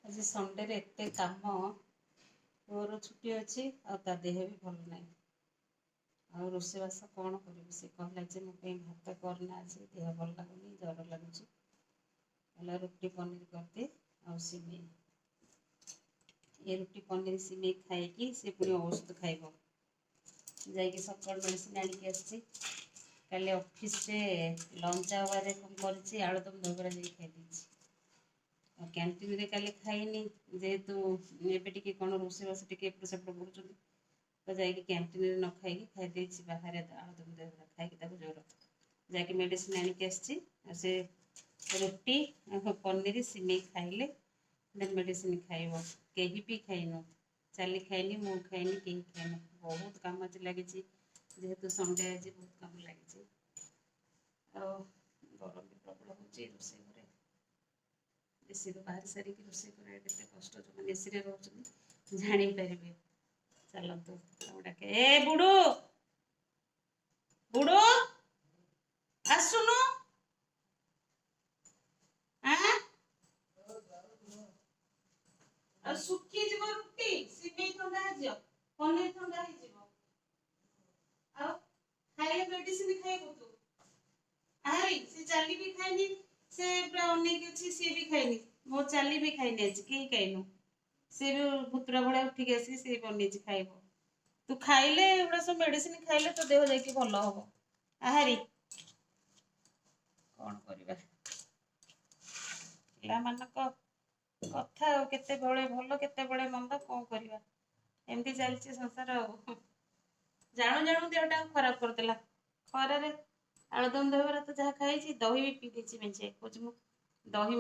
आज संडे रे एते काम पुअर छुट्टी अच्छी आ ता देह भी भल नहीं आ रोषेबास कौन कर से कहला जे मो भात करना आज देह भल लगुनि जर लगुच कहला रुटी पनीर करदे आ सिमेई ये रुटी पनीर सिमेई खाई से पुणी औषध खाइब जाकि सकाल मेडिसिन आनिक आसी काली ऑफिस रे लंच आवर कर आलुदम दहीबरा जा खाई कैंटीन रे काली खाइनी जेहेतु एबे कौन रोषेबास एपट सेपट करूँ तो जाकि कैंटीन रे न खाई बाहर आलुदम दहीबरा खाई जोर जाकि मेडिसिन आनिक आसी से रुटी पनीर सिमेई खाइले देन मेडिसिन खाइब कहीं भी खाइन चाली खाइनी मु खाइनी कहीं खाइन बहुत काम आज लगी जेहेतु संडे आज बहुत काम लगी गरम भी प्रबल हो रोषे घरे एसी तो बाहर सारिक रोषे कर कष्ट जो मैंने एसी रोचे जापारे चलतु डाके ए बुड़ू बुड़ू आसुनु सुखी जीव रुटी सिमेई ठंडा हो पनीर ठंडा हो खाइले मेडिसिन खाइबू तू आई से चाली भी खाइनी से पूरा अनेक अच्छी सी भी खाइनी मो चाली भी खाइनी आज कहीं खाइनु सी भी भूतरा भाया उठिक आसिक सी बनी खाइब तू खाइले एगुड़ा सब मेडिसिन खाइले तो देह जाकि भल हम आहारी कौन करवा पिला कथा केते बड़े भल केते बड़े मंद कौन करवा एमती चलती संसार जानू जानू देहटा खराब करदेला खरारे आलुदम दहीबरा तो जहाँ खाई दही भी पी देची मेचे कौच दही